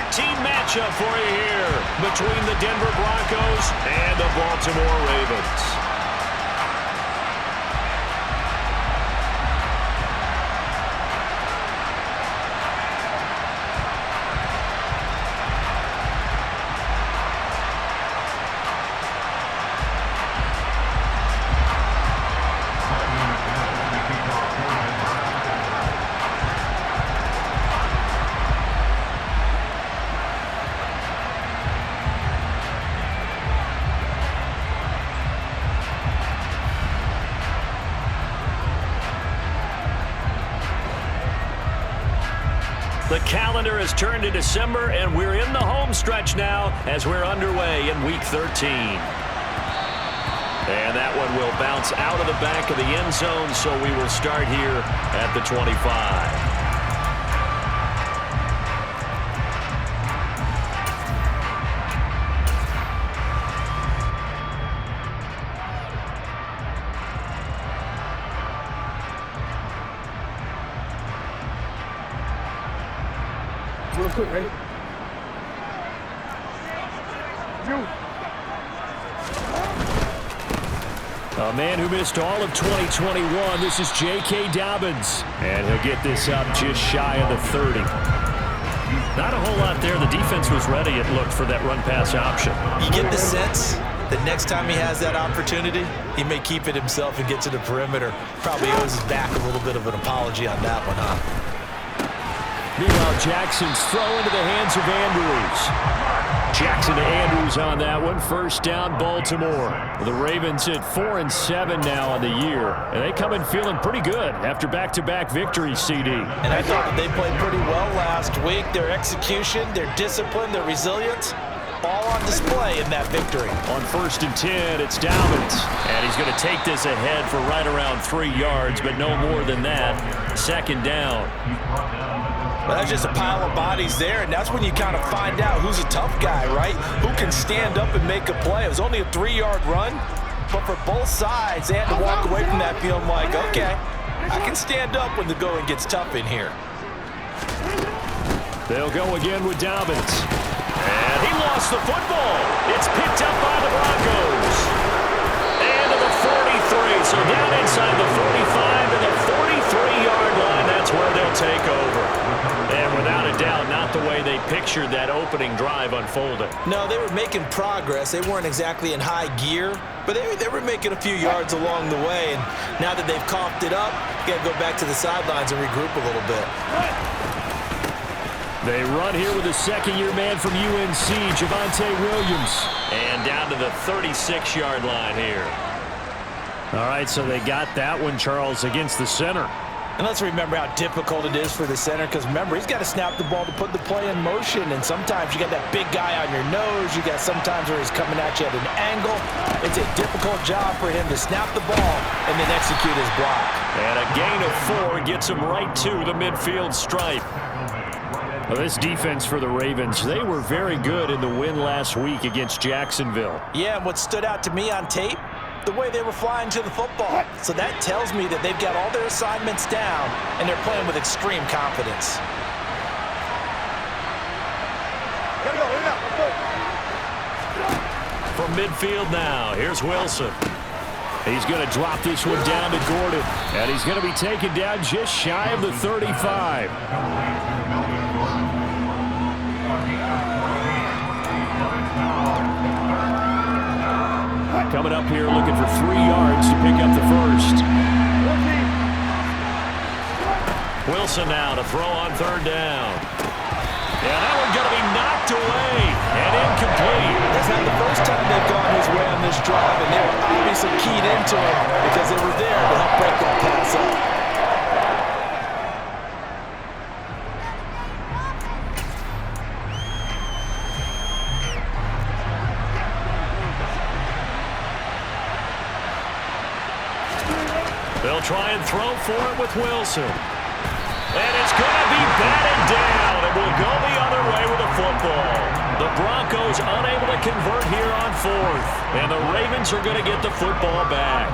tag team matchup for you here between the Denver Broncos and the Baltimore Ravens. The calendar has turned to December, and we're in the home stretch now as we're underway in Week 13. And that one will bounce out of the back of the end zone, so we will start here at the 25. Real quick, ready? A man who missed all of 2021. This is J.K. Dobbins. And he'll get this up just shy of the 30. Not a whole lot there. The defense was ready, it looked, for that run-pass option. You get the sense that next time he has that opportunity, he may keep it himself and get to the perimeter. Probably owes his back a little bit of an apology on that one, huh? Meanwhile, Jackson's throw into the hands of Andrews. Jackson to Andrews on that one. First down, Baltimore. The Ravens at 4-7 now on the year, and they come in feeling pretty good after back-to-back victories, CD. And I thought that they played pretty well last week. Their execution, their discipline, their resilience, all on display in that victory. On 1st and 10, it's Dobbins. And he's going to take this ahead for right around 3 yards, but no more than that. Second down. But that's just a pile of bodies there, and that's when you kind of find out who's a tough guy, right? Who can stand up and make a play. It was only a 3-yard run, but for both sides, they had to walk away from that feeling like, okay, I can stand up when the going gets tough in here. They'll go again with Dobbins. And he lost the football. It's picked up by the Broncos. And to the 43, so down inside the 45 to the 43-yard line. That's where they'll take over. And without a doubt, not the way they pictured that opening drive unfolding. No, they were making progress. They weren't exactly in high gear, but they were making a few yards along the way. And now that they've coughed it up, you got to go back to the sidelines and regroup a little bit. They run here with a second-year man from UNC, Javonte Williams. And down to the 36-yard line here. All right, so they got that one, Charles, against the center. And let's remember how difficult it is for the center, because remember, he's got to snap the ball to put the play in motion, and sometimes you got that big guy on your nose. You got sometimes where he's coming at you at an angle. It's a difficult job for him to snap the ball and then execute his block. And a gain of 4 gets him right to the midfield stripe. Well, this defense for the Ravens, they were very good in the win last week against Jacksonville. Yeah, and what stood out to me on tape, the way they were flying to the football. So that tells me that they've got all their assignments down, and they're playing with extreme confidence. From midfield now, here's Wilson. He's going to drop this one down to Gordon, and he's going to be taken down just shy of the 35. Coming up here looking for 3 yards to pick up the first. Wilson now to throw on 3rd down. Yeah, that one's going to be knocked away and incomplete. That's not the first time they've gone his way on this drive, and they were obviously keyed into it because they were there to help break that pass up. They'll try and throw for it with Wilson. And it's going to be batted down. It will go the other way with the football. The Broncos unable to convert here on 4th. And the Ravens are going to get the football back.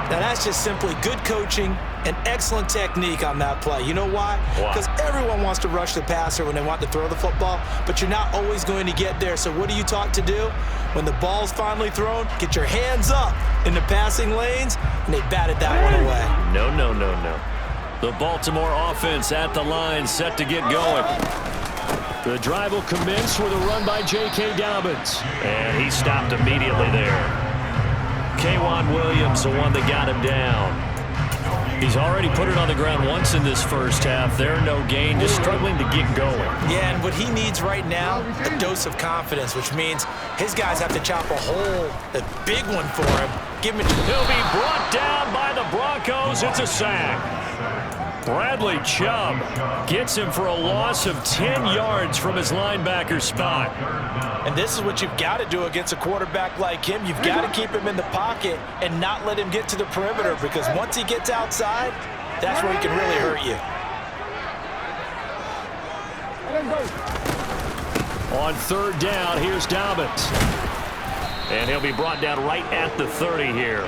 Now, that's just simply good coaching and excellent technique on that play. You know why? Because everyone wants to rush the passer when they want to throw the football, but you're not always going to get there. So what are you taught to do? When the ball's finally thrown, get your hands up in the passing lanes, and they batted that one away. No, no, no, no. The Baltimore offense at the line, set to get going. The drive will commence with a run by J.K. Dobbins. And he stopped immediately there. K'Wan Williams, the one that got him down. He's already put it on the ground once in this first half. There, no gain, just struggling to get going. Yeah, and what he needs right now, a dose of confidence, which means his guys have to chop a hole, a big one for him. Give him He'll be brought down by the Broncos. It's a sack. Bradley Chubb gets him for a loss of 10 yards from his linebacker spot. And this is what you've got to do against a quarterback like him. You've got to keep him in the pocket and not let him get to the perimeter, because once he gets outside, that's where he can really hurt you. On third down, here's Dobbins. And he'll be brought down right at the 30 here.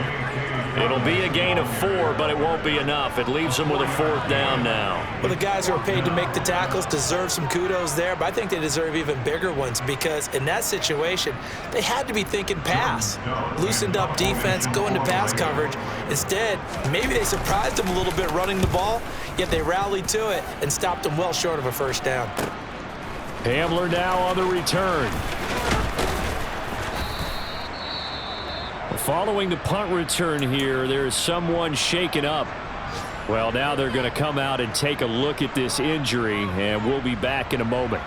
It'll be a gain of 4, but it won't be enough. It leaves them with a fourth down now. Well, the guys who are paid to make the tackles deserve some kudos there, but I think they deserve even bigger ones, because in that situation, they had to be thinking pass. Loosened up defense, going to pass coverage. Instead, maybe they surprised them a little bit running the ball, yet they rallied to it and stopped them well short of a first down. Hamler now on the return. Following the punt return here, there's someone shaken up. Well, now they're going to come out and take a look at this injury, and we'll be back in a moment.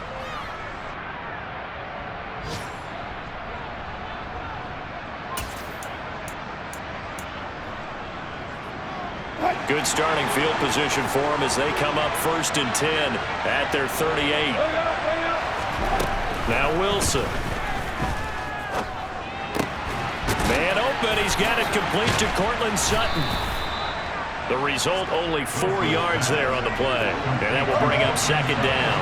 Good starting field position for them as they come up 1st and 10 at their 38. Now Wilson. Man open, he's got it complete to Cortland Sutton. The result, only 4 yards there on the play. And that will bring up 2nd down.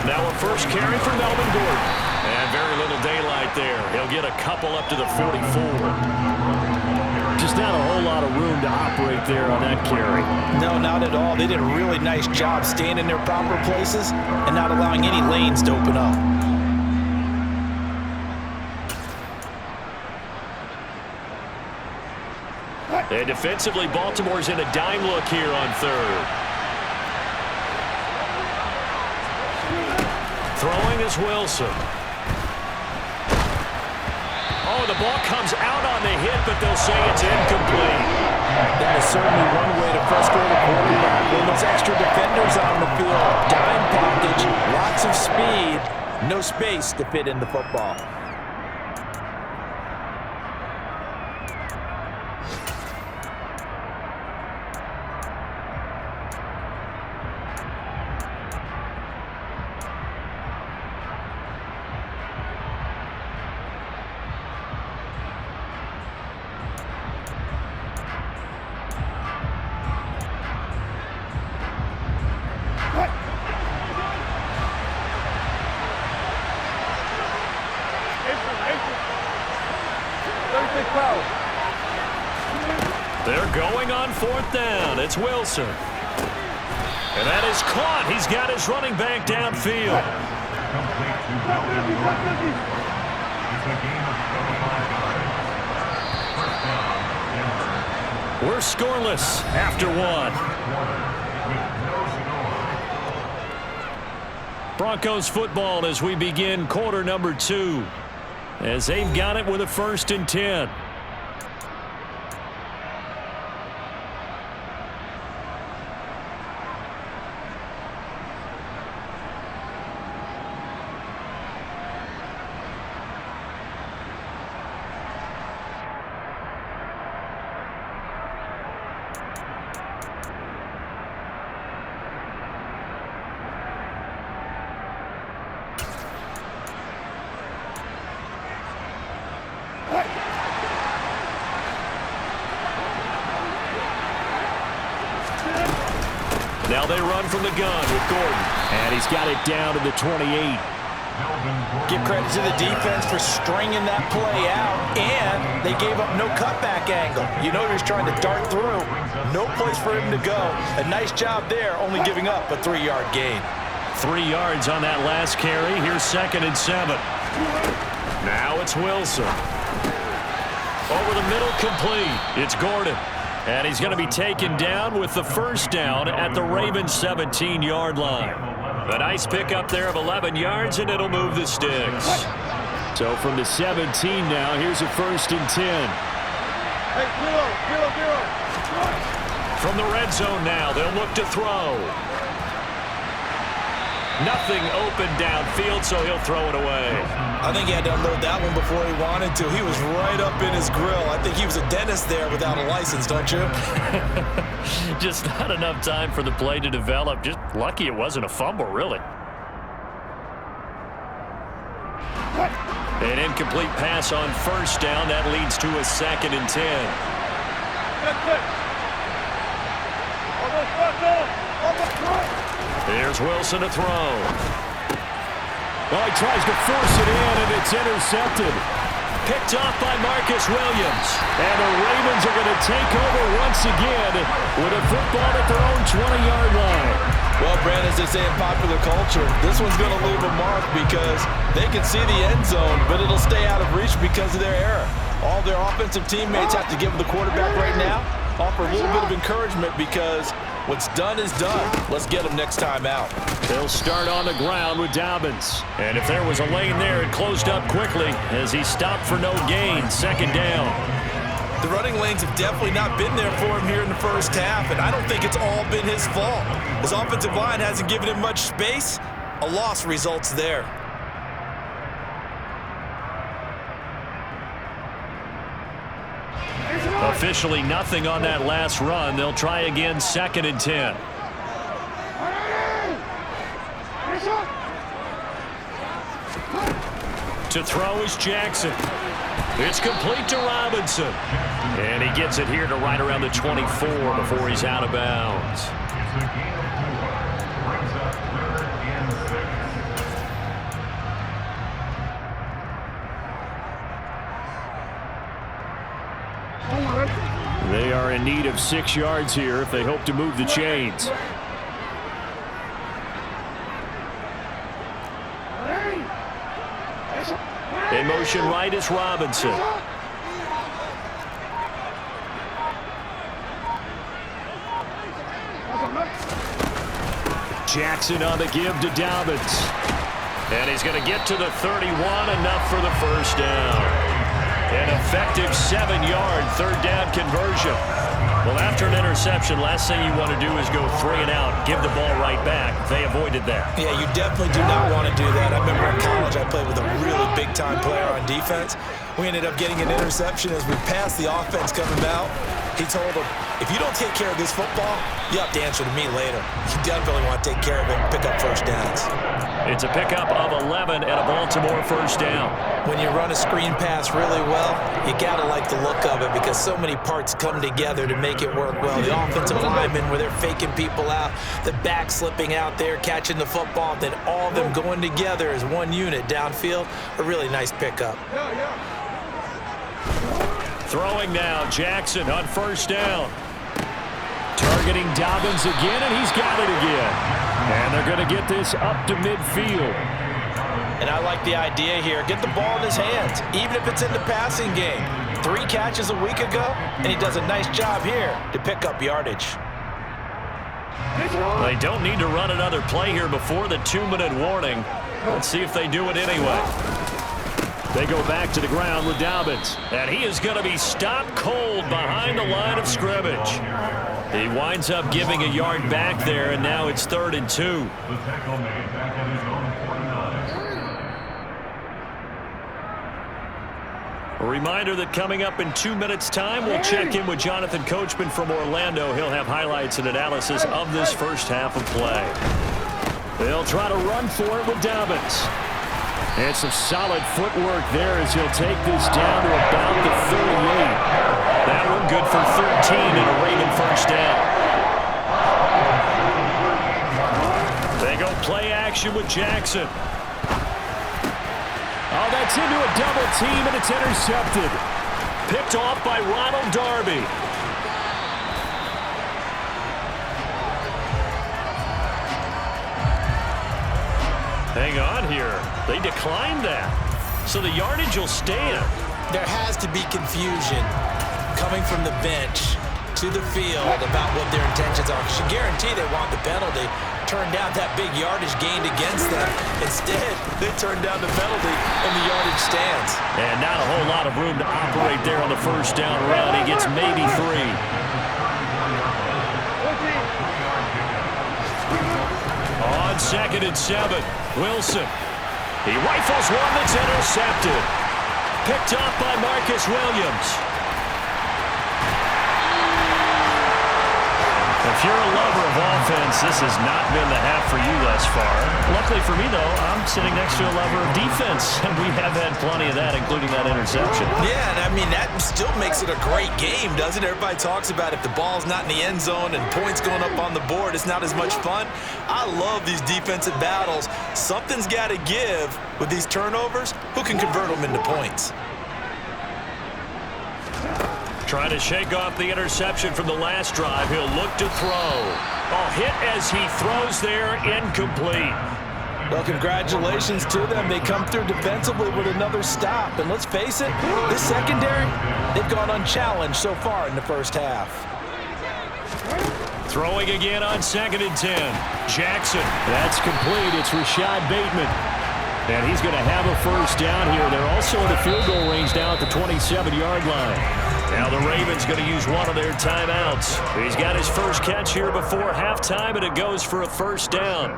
Now a first carry for Melvin Gordon. And very little daylight there. He'll get a couple up to the 44. Just not a whole lot of room to operate there on that carry. No, not at all. They did a really nice job staying in their proper places and not allowing any lanes to open up. And defensively, Baltimore's in a dime look here on 3rd. Throwing is Wilson. Oh, the ball comes out on the hit, but they'll say it's incomplete. That is certainly one way to frustrate a quarterback. When those extra defenders on the field, dime package, lots of speed, no space to fit in the football. They're going on 4th down. It's Wilson. And that is caught. He's got his running back downfield. We're scoreless after 1. Broncos football as we begin quarter number 2. As they've got it with a 1st and 10. Now they run from the gun with Gordon. And he's got it down to the 28. Give credit to the defense for stringing that play out, and they gave up no cutback angle. You know he was trying to dart through. No place for him to go. A nice job there, only giving up a 3-yard gain. 3 yards on that last carry. Here's 2nd and 7. Now it's Wilson. Over the middle, complete. It's Gordon. And he's going to be taken down with the first down at the Ravens' 17-yard line. A nice pickup there of 11 yards, and it'll move the sticks. So from the 17 now, here's a 1st and 10. From the red zone now, they'll look to throw. Nothing open downfield, so he'll throw it away. I think he had to unload that one before he wanted to. He was right up in his grill. I think he was a dentist there without a license, don't you? Just not enough time for the play to develop. Just lucky it wasn't a fumble, really. An incomplete pass on 1st down. That leads to a 2nd and 10. Here's Wilson to throw. Well, he tries to force it in, and it's intercepted. Picked off by Marcus Williams. And the Ravens are going to take over once again with a football at their own 20-yard line. Well, Brandon, as they say in popular culture, this one's going to leave a mark because they can see the end zone, but it'll stay out of reach because of their error. All their offensive teammates have to give the quarterback right now, offer a little bit of encouragement because what's done is done. Let's get them next time out. They'll start on the ground with Dobbins. And if there was a lane there, it closed up quickly as he stopped for no gain. 2nd down. The running lanes have definitely not been there for him here in the first half, and I don't think it's all been his fault. His offensive line hasn't given him much space. A loss results there. Officially nothing on that last run. They'll try again, 2nd and 10. To throw is Jackson. It's complete to Robinson. And he gets it here to right around the 24 before he's out of bounds. They are in need of 6 yards here if they hope to move the chains. In motion right is Robinson. Jackson on the give to Dobbins. And he's going to get to the 31, enough for the first down. An effective 7-yard third down conversion. Well, after an interception, last thing you want to do is go 3 and out, give the ball right back. They avoided that. Yeah, you definitely do not want to do that. I remember in college I played with a really big-time player on defense. We ended up getting an interception as we passed the offense coming out. He told him, if you don't take care of this football, you have to answer to me later. You definitely want to take care of it and pick up first downs. It's a pickup of 11 and a Baltimore first down. When you run a screen pass really well, you got to like the look of it because so many parts come together to make it work well. The offensive linemen where they're faking people out, the back slipping out there, catching the football, then all of them going together as one unit downfield. A really nice pickup. Throwing now, Jackson on first down. Targeting Dobbins again, and he's got it again. And they're going to get this up to midfield. And I like the idea here. Get the ball in his hands, even if it's in the passing game. 3 catches a week ago, and he does a nice job here to pick up yardage. They don't need to run another play here before the 2-minute warning. Let's see if they do it anyway. They go back to the ground with Dobbins. And he is going to be stopped cold behind the line of scrimmage. He winds up giving a yard back there, and now it's 3rd and 2. A reminder that coming up in 2 minutes' time, we'll check in with Jonathan Coachman from Orlando. He'll have highlights and analysis of this first half of play. They'll try to run for it with Dobbins. And some solid footwork there as he'll take this down to about the 38. That one good for 13 and a Raven first down. They go play action with Jackson. Oh, that's into a double team, and it's intercepted. Picked off by Ronald Darby. Hang on here. They declined that. So the yardage will stand. There has to be confusion coming from the bench to the field about what their intentions are. You guarantee they want the penalty. Turned down that big yardage gained against them. Instead, they turned down the penalty, and the yardage stands. And not a whole lot of room to operate there on the first down run. He gets maybe 3. On 2nd and 7, Wilson. He rifles one that's intercepted. Picked off by Marcus Williams. If you're a lover of offense, this has not been the half for you thus far. Luckily for me, though, I'm sitting next to a lover of defense, and we have had plenty of that, including that interception. Yeah, and I mean, that still makes it a great game, doesn't it? Everybody talks about if the ball's not in the end zone and points going up on the board, it's not as much fun. I love these defensive battles. Something's got to give with these turnovers. Who can convert them into points? Trying to shake off the interception from the last drive. He'll look to throw. Oh, hit as he throws there, incomplete. Well, congratulations to them. They come through defensively with another stop. And let's face it, this secondary, they've gone unchallenged so far in the first half. Throwing again on 2nd and 10. Jackson. That's complete. It's Rashad Bateman. And he's going to have a first down here. They're also in the field goal range now at the 27-yard line. Now the Ravens going to use one of their timeouts. He's got his first catch here before halftime, and it goes for a first down.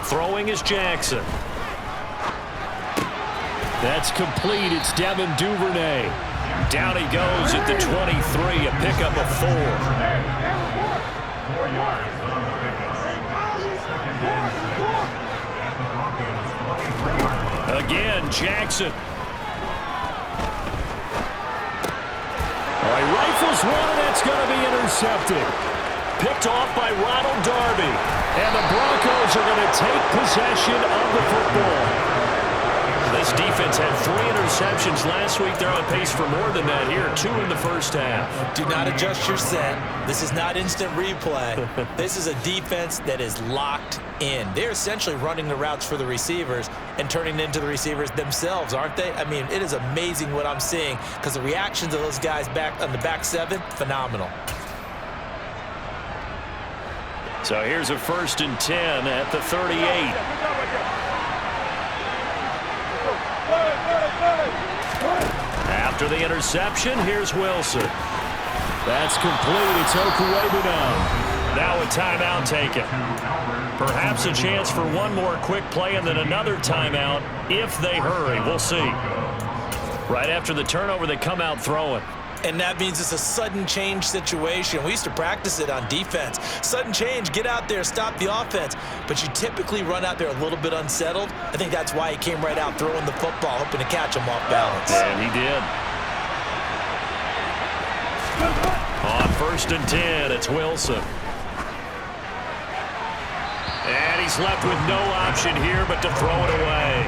Throwing is Jackson. That's complete. It's Devin Duvernay. Down he goes at the 23, a pickup of 4. Again, Jackson. He rifles one, and that's going to be intercepted. Picked off by Ronald Darby. And the Broncos are going to take possession of the football. This defense had 3 interceptions last week. They're on pace for more than that here. 2 in the first half. Do not adjust your set. This is not instant replay. This is a defense that is locked in. They're essentially running the routes for the receivers and turning into the receivers themselves, aren't they? I mean, it is amazing what I'm seeing because the reactions of those guys back on the back 7, phenomenal. So here's a 1st and 10 at the 38. After the interception, here's Wilson. That's complete. It's Okuwebunam. Now a timeout taken. Perhaps a chance for one more quick play and then another timeout if they hurry. We'll see. Right after the turnover, they come out throwing. And that means it's a sudden change situation. We used to practice it on defense. Sudden change, get out there, stop the offense. But you typically run out there a little bit unsettled. I think that's why he came right out throwing the football, hoping to catch him off balance. And he did. On 1st and 10, it's Wilson. And he's left with no option here but to throw it away.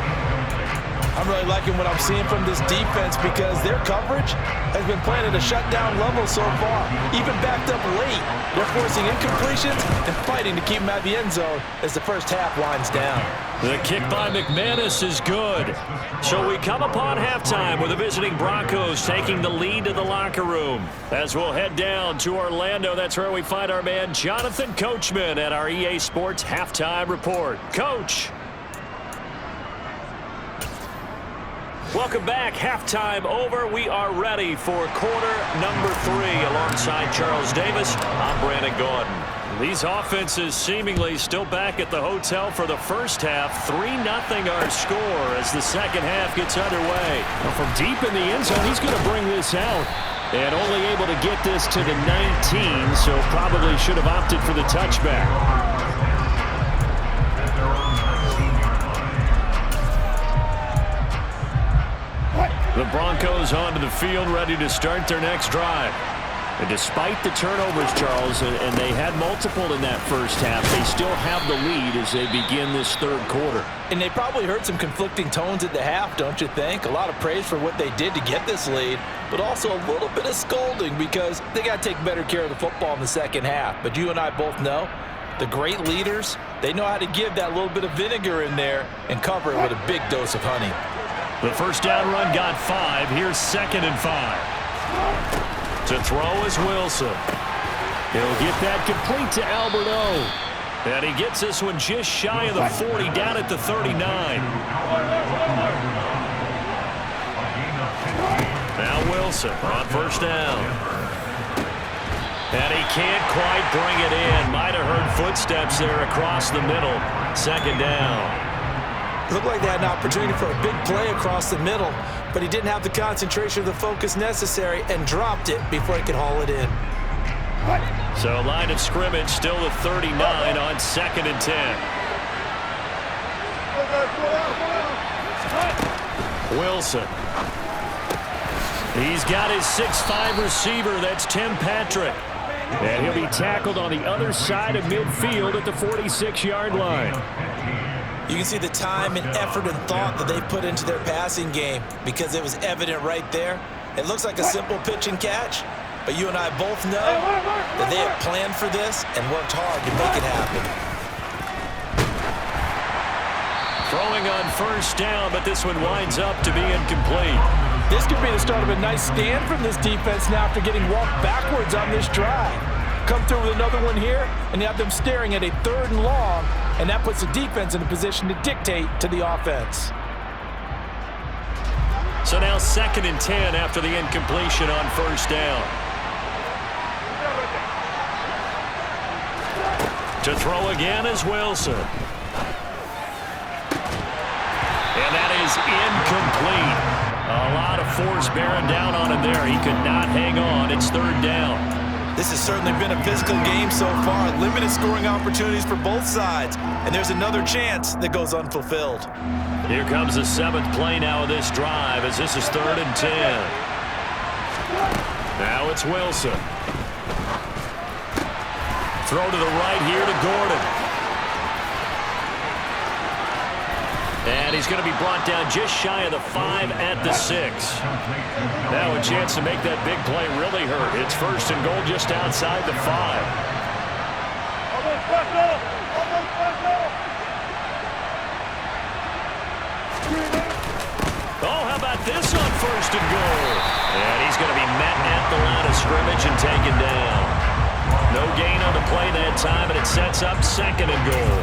I'm really liking what I'm seeing from this defense because their coverage has been playing at a shutdown level so far. Even backed up late, they're forcing incompletions and fighting to keep them out of the end zone as the first half winds down. The kick by McManus is good. So we come upon halftime with the visiting Broncos taking the lead to the locker room. As we'll head down to Orlando, that's where we find our man Jonathan Coachman at our EA Sports Halftime Report. Coach. Welcome back. Halftime over. We are ready for quarter number 3 alongside Charles Davis. I'm Brandon Gordon. These offenses seemingly still back at the hotel for the first half. 3-0 our score as the second half gets underway. Well, from deep in the end zone, he's going to bring this out. And only able to get this to the 19, so probably should have opted for the touchback. The Broncos onto the field, ready to start their next drive. And despite the turnovers, Charles, and they had multiple in that first half, they still have the lead as they begin this third quarter. And they probably heard some conflicting tones at the half, don't you think? A lot of praise for what they did to get this lead, but also a little bit of scolding because they got to take better care of the football in the second half. But you and I both know the great leaders, they know how to give that little bit of vinegar in there and cover it with a big dose of honey. The first down run got 5. Here's 2nd and 5. To throw is Wilson. He'll get that complete to Albert O. And he gets this one just shy of the 40, down at the 39. Now Wilson on first down. And he can't quite bring it in. Might have heard footsteps there across the middle. 2nd down. Looked like they had an opportunity for a big play across the middle, but he didn't have the concentration or the focus necessary and dropped it before he could haul it in. So line of scrimmage still the 39 on 2nd and 10. Wilson. He's got his 6'5" receiver. That's Tim Patrick. And he'll be tackled on the other side of midfield at the 46-yard line. You can see the time and effort and thought that they put into their passing game because it was evident right there. It looks like a simple pitch and catch, but you and I both know that they have planned for this and worked hard to make it happen. Throwing on first down, but this one winds up to be incomplete. This could be the start of a nice stand from this defense now after getting walked backwards on this drive. Come through with another one here, and you have them staring at a 3rd and long, and that puts the defense in a position to dictate to the offense. So now 2nd and 10 after the incompletion on first down. To throw again is Wilson. And that is incomplete. A lot of force bearing down on him there. He could not hang on. It's 3rd down. This has certainly been a physical game so far. Limited scoring opportunities for both sides. And there's another chance that goes unfulfilled. Here comes the 7th play now of this drive as this is 3rd and 10. Now it's Wilson. Throw to the right here to Gordon. And he's going to be brought down just shy of the 5 at the 6. Now a chance to make that big play really hurt. It's 1st and goal just outside the 5. Oh, how about this on 1st and goal? And he's going to be met at the line of scrimmage and taken down. No gain on the play that time, and it sets up 2nd and goal.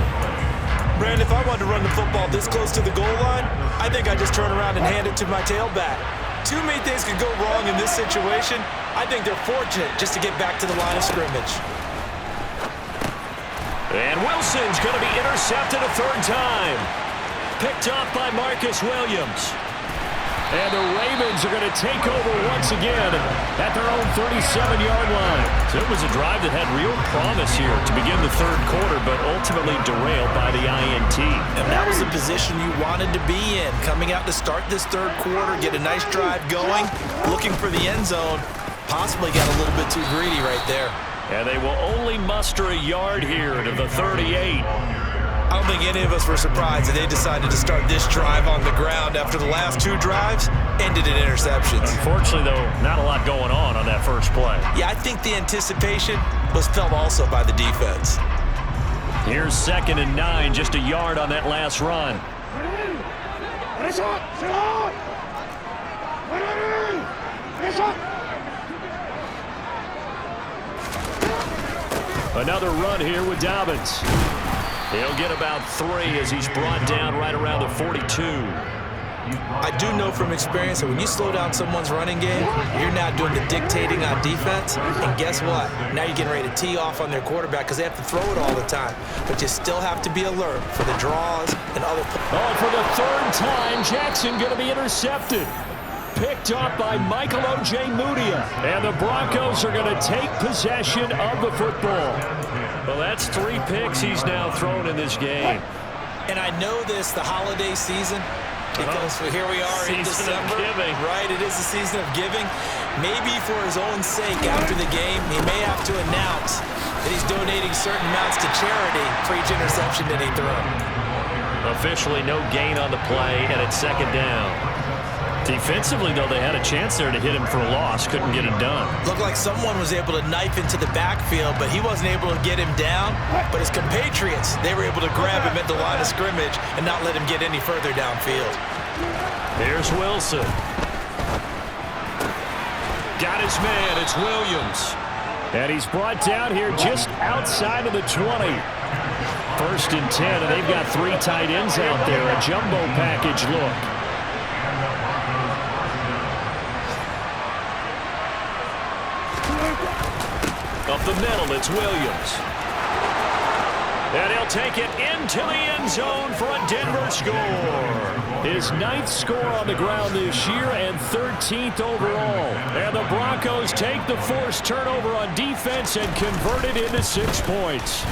Brandon, if I wanted to run the football this close to the goal line, I think I'd just turn around and hand it to my tailback. Too many things could go wrong in this situation. I think they're fortunate just to get back to the line of scrimmage. And Wilson's going to be intercepted a 3rd time. Picked off by Marcus Williams. And the Ravens are going to take over once again at their own 37-yard line. So it was a drive that had real promise here to begin the 3rd quarter, but ultimately derailed by the INT. And that was the position you wanted to be in. Coming out to start this 3rd quarter, get a nice drive going, looking for the end zone. Possibly got a little bit too greedy right there. And they will only muster a yard here to the 38. I don't think any of us were surprised that they decided to start this drive on the ground after the last 2 drives ended in interceptions. Unfortunately, though, not a lot going on that first play. Yeah, I think the anticipation was felt also by the defense. Here's 2nd and 9, just a yard on that last run. Another run here with Dobbins. He'll get about 3 as he's brought down right around the 42. I do know from experience that when you slow down someone's running game, you're now doing the dictating on defense. And guess what? Now you're getting ready to tee off on their quarterback because they have to throw it all the time. But you still have to be alert for the draws and other. Oh, for the 3rd time, Jackson going to be intercepted. Picked up by Michael O.J. Mudia. And the Broncos are going to take possession of the football. Well, that's 3 picks he's now thrown in this game. And I know this, the holiday season, Because here we are in December, right? It is the season of giving. Maybe for his own sake after the game, he may have to announce that he's donating certain amounts to charity for each interception that he threw. Officially no gain on the play, and it's second down. Defensively, though, they had a chance there to hit him for a loss. Couldn't get it done. Looked like someone was able to knife into the backfield, but he wasn't able to get him down. But his compatriots, they were able to grab him at the line of scrimmage and not let him get any further downfield. Here's Wilson. Got his man. It's Williams. And he's brought down here just outside of the 20. First and 10, and they've got 3 tight ends out there. A jumbo package look. Up the middle, it's Williams. And he'll take it into the end zone for a Denver score. His 9th score on the ground this year and 13th overall. And the Broncos take the forced turnover on defense and convert it into 6 points.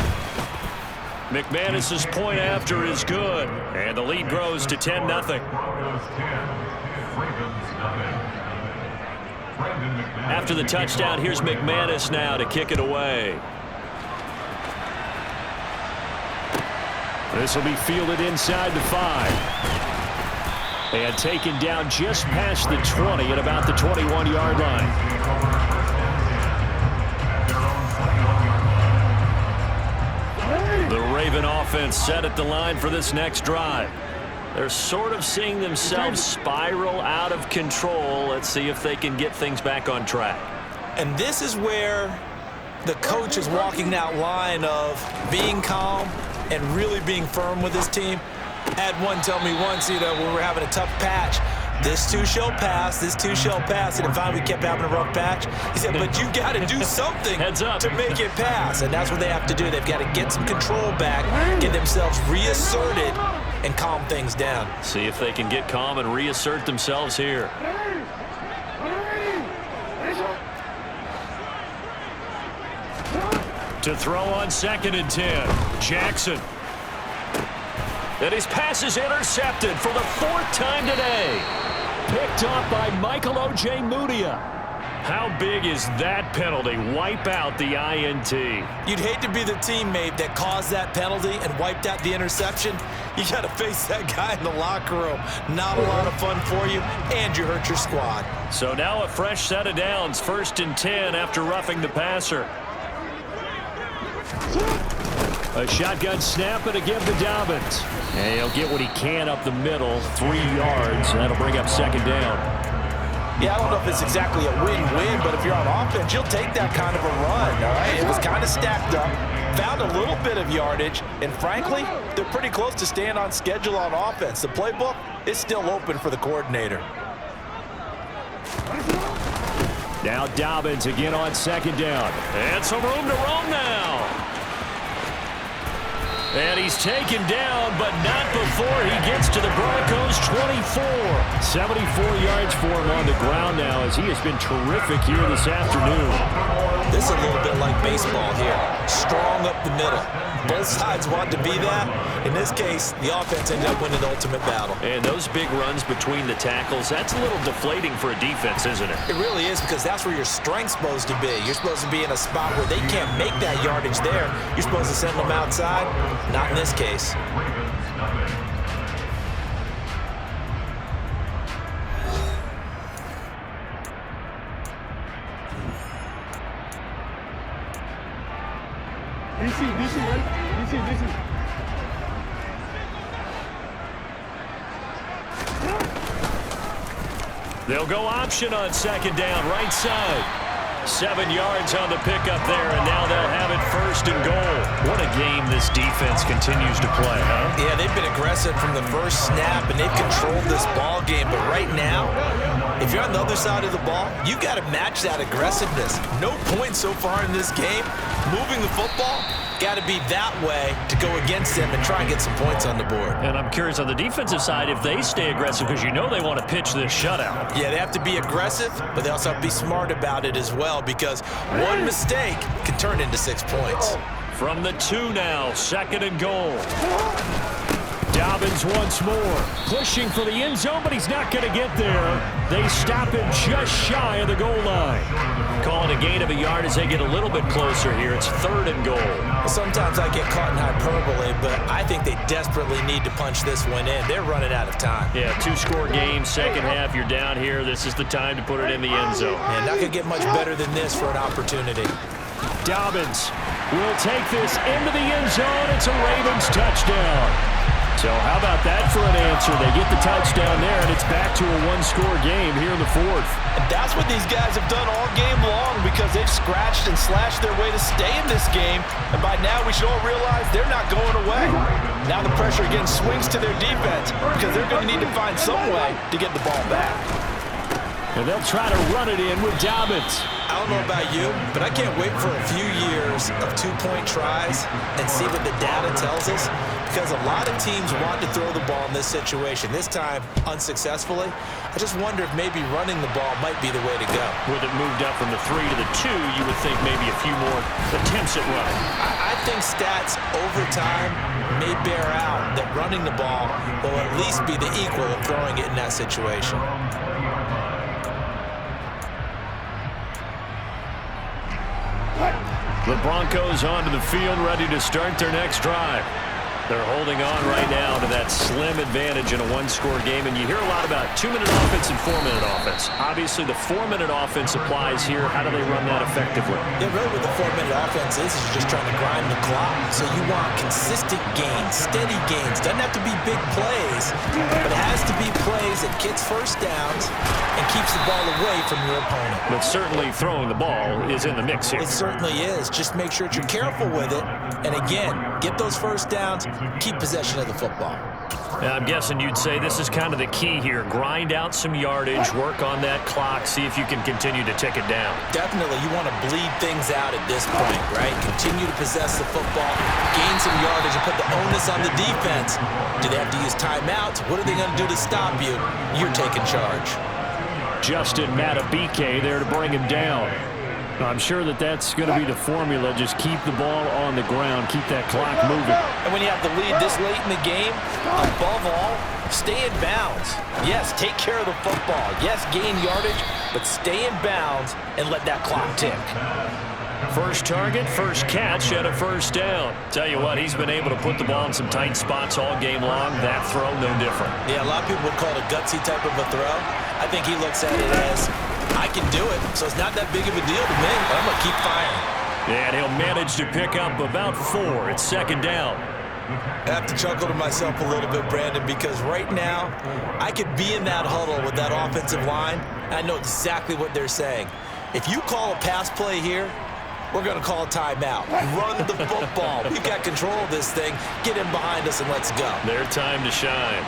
McManus's point after is good. And the lead grows to 10-0. After the touchdown, here's McManus now to kick it away. This will be fielded inside the 5. And taken down just past the 20 at about the 21-yard line. The Raven offense set at the line for this next drive. They're sort of seeing themselves spiral out of control. Let's see if they can get things back on track. And this is where the coach is walking that line of being calm and really being firm with his team. Had one tell me once, when we were having a tough patch, this too shall pass, this too shall pass. And finally we kept having a rough patch. He said, but you got to do something to make it pass. And that's what they have to do. They've got to get some control back, get themselves reasserted, and calm things down. See if they can get calm and reassert themselves here. To throw on 2nd and 10. Jackson. And his pass is intercepted for the 4th time today. Picked off by Michael O.J. Mudia. How big is that penalty? Wipe out the INT. You'd hate to be the teammate that caused that penalty and wiped out the interception. You got to face that guy in the locker room. Not a lot of fun for you, and you hurt your squad. So now a fresh set of downs. 1st and 10 after roughing the passer. A shotgun snap and a give to Dobbins. And he'll get what he can up the middle, 3 yards, and that'll bring up 2nd down. Yeah, I don't know if it's exactly a win-win, but if you're on offense, you'll take that kind of a run, all right? It was kind of stacked up, found a little bit of yardage, and frankly, they're pretty close to staying on schedule on offense. The playbook is still open for the coordinator. Now Dobbins again on 2nd down. And some room to roam now. And he's taken down, but not before he gets to the Broncos' 24. 74 yards for him on the ground now as he has been terrific here this afternoon. This is a little bit like baseball here. Strong up the middle. Both sides want to be that. In this case, the offense ended up winning the ultimate battle. And those big runs between the tackles, that's a little deflating for a defense, isn't it? It really is, because that's where your strength's supposed to be. You're supposed to be in a spot where they can't make that yardage there. You're supposed to send them outside. Not in this case. DC, right? DC. They'll go option on 2nd down, right side. 7 yards on the pickup there, and now they'll have it 1st and goal. What a game this defense continues to play, huh? Yeah, they've been aggressive from the first snap, and they've controlled this ball game. But right now, if you're on the other side of the ball, you got to match that aggressiveness. No points so far in this game. Moving the football, got to be that way to go against them and try and get some points on the board. And I'm curious on the defensive side if they stay aggressive, because you know they want to pitch this shutout. Yeah, they have to be aggressive, but they also have to be smart about it as well, because one mistake can turn into 6 points. From the 2 now, 2nd and goal. Dobbins once more. Pushing for the end zone, but he's not going to get there. They stop him just shy of the goal line. Calling a gain of a yard as they get a little bit closer here. It's 3rd and goal. Sometimes I get caught in hyperbole, but I think they desperately need to punch this one in. They're running out of time. Yeah, 2-score game, second half, you're down here. This is the time to put it in the end zone. And not going to get much better than this for an opportunity. Dobbins will take this into the end zone. It's a Ravens touchdown. So how about that for an answer? They get the touchdown there, and it's back to a 1-score game here in the 4th. And that's what these guys have done all game long because they've scratched and slashed their way to stay in this game. And by now, we should all realize they're not going away. Now the pressure again swings to their defense because they're going to need to find some way to get the ball back. And they'll try to run it in with Dobbins. I don't know about you, but I can't wait for a few years of 2-point tries and see what the data tells us, because a lot of teams want to throw the ball in this situation. This time, unsuccessfully. I just wonder if maybe running the ball might be the way to go. With it moved up from the 3 to the 2, you would think maybe a few more attempts at running. I think stats over time may bear out that running the ball will at least be the equal of throwing it in that situation. The Broncos onto the field, ready to start their next drive. They're holding on right now to that slim advantage in a 1-score game, and you hear a lot about 2-minute offense and 4-minute offense. Obviously, the 4-minute offense applies here. How do they run that effectively? Yeah, really what the 4-minute offense is just trying to grind the clock. So you want consistent gains, steady gains. Doesn't have to be big plays, but it has to be plays that gets first downs and keeps the ball away from your opponent. But certainly throwing the ball is in the mix here. It certainly is. Just make sure that you're careful with it. And again, get those first downs, keep possession of the football. Now, I'm guessing you'd say this is kind of the key here. Grind out some yardage, work on that clock, see if you can continue to tick it down. Definitely, you want to bleed things out at this point, right? Continue to possess the football, gain some yardage, and put the onus on the defense. Do they have to use timeouts? What are they going to do to stop you? You're taking charge. Justin Matabike there to bring him down. I'm sure that that's going to be the formula. Just keep the ball on the ground. Keep that clock moving. And when you have the lead this late in the game, above all, stay in bounds. Yes, take care of the football. Yes, gain yardage, but stay in bounds and let that clock tick. First target, first catch at a first down. Tell you what, he's been able to put the ball in some tight spots all game long. That throw, no different. Yeah, a lot of people would call it a gutsy type of a throw. I think he looks at it as, I can do it, so it's not that big of a deal to me. I'm going to keep firing. Yeah, and he'll manage to pick up about 4. It's second down. I have to chuckle to myself a little bit, Brandon, because right now I could be in that huddle with that offensive line, and I know exactly what they're saying. If you call a pass play here, we're going to call a timeout. Run the football. We've got control of this thing. Get in behind us and let's go. Their time to shine.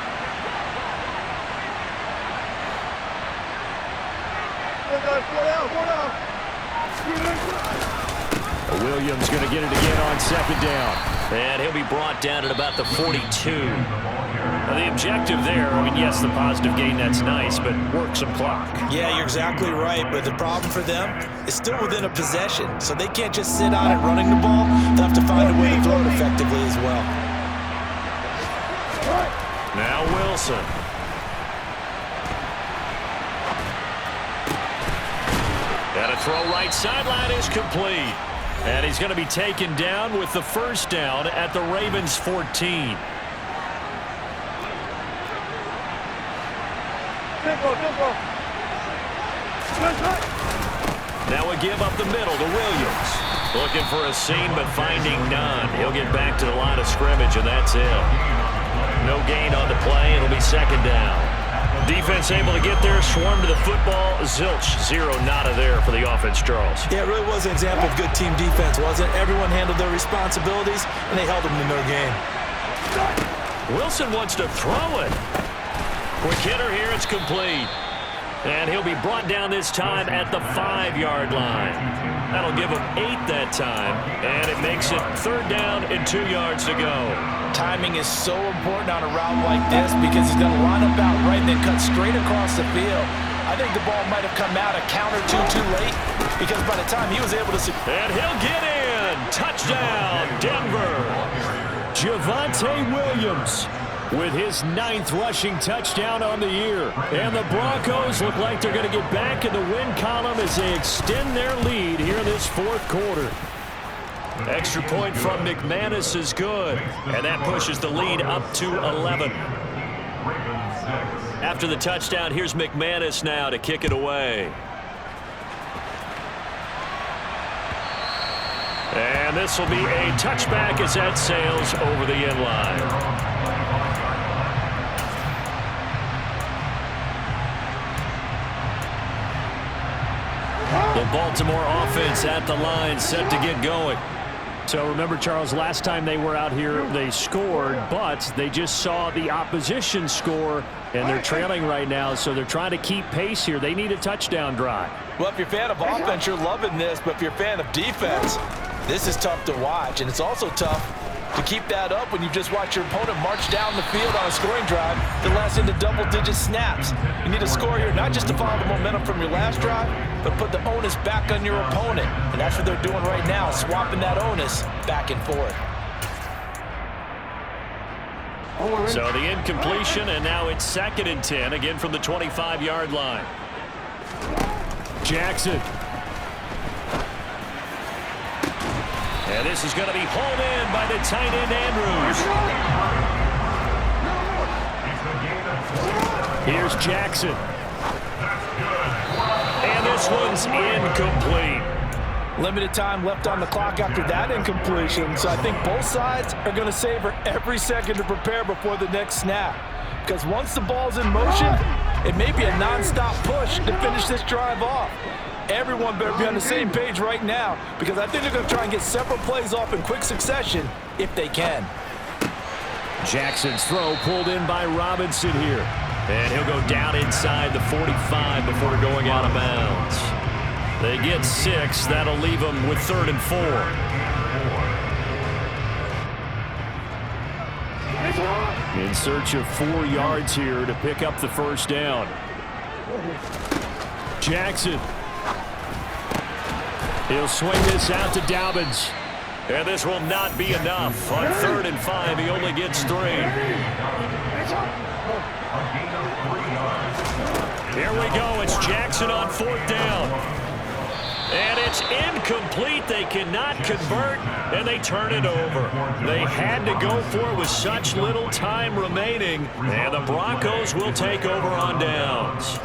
Williams going to get it again on second down. And he'll be brought down at about the 42. Now the objective there, I mean, yes, the positive gain, that's nice, but work some clock. Yeah, you're exactly right, but the problem for them is still within a possession, so they can't just sit on it running the ball. They'll have to find a way to throw it effectively as well. Now Wilson. And a throw right sideline is complete. And he's going to be taken down with the first down at the Ravens 14. Now we give up the middle to Williams. Looking for a seam, but finding none. He'll get back to the line of scrimmage, and that's it. No gain on the play. It'll be second down. Defense able to get there, swarm to the football. Zilch, 0 nada there for the offense, Charles. Yeah, it really was an example of good team defense, wasn't it? Everyone handled their responsibilities, and they held them to no gain. Wilson wants to throw it. Quick hitter here, it's complete. And he'll be brought down this time at the 5-yard line. That'll give him 8 that time, and it makes it third down and 2 yards to go. Timing is so important on a route like this because he's going to line up out right and then cut straight across the field. I think the ball might have come out a count or two too late because by the time he was able to... And he'll get in. Touchdown, Denver. Javonte Williams with his 9th rushing touchdown on the year. And the Broncos look like they're going to get back in the win column as they extend their lead here in this 4th quarter. Extra point from McManus is good, and that pushes the lead up to 11. After the touchdown, here's McManus now to kick it away. And this will be a touchback as that sails over the end line. The Baltimore offense at the line, set to get going. So remember, Charles, last time they were out here, they scored, but they just saw the opposition score, and they're trailing right now, so they're trying to keep pace here. They need a touchdown drive. Well, if you're a fan of offense, you're loving this, but if you're a fan of defense, this is tough to watch, and it's also tough to keep that up when you just watch your opponent march down the field on a scoring drive that lasts into double-digit snaps. You need a score here, not just to follow the momentum from your last drive, but put the onus back on your opponent. And that's what they're doing right now, swapping that onus back and forth. So the incompletion, and now it's 2nd and 10, again from the 25-yard line. Jackson. And this is going to be hauled in by the tight end, Andrews. Here's Jackson. And this one's incomplete. Limited time left on the clock after that incompletion, so I think both sides are going to savor every second to prepare before the next snap. Because once the ball's in motion, it may be a non-stop push to finish this drive off. Everyone better be on the same page right now, because I think they're going to try and get several plays off in quick succession if they can. Jackson's throw pulled in by Robinson here. And he'll go down inside the 45 before going out of bounds. They get 6. That'll leave them with 3rd and 4. In search of 4 yards here to pick up the first down. Jackson. He'll swing this out to Dobbins. And this will not be enough. On 3rd and 5, he only gets 3. Here we go. It's Jackson on 4th down. And it's incomplete. They cannot convert, and they turn it over. They had to go for it with such little time remaining, and the Broncos will take over on downs.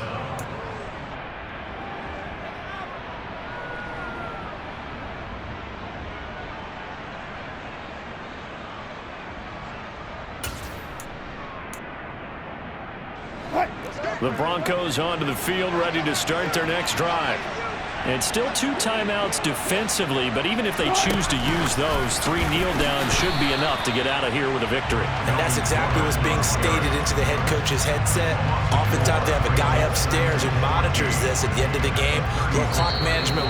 The Broncos onto the field, ready to start their next drive. And still 2 timeouts defensively, but even if they choose to use those, 3 kneel downs should be enough to get out of here with a victory. And that's exactly what's being stated into the head coach's headset. Oftentimes they have a guy upstairs who monitors this at the end of the game. Little clock management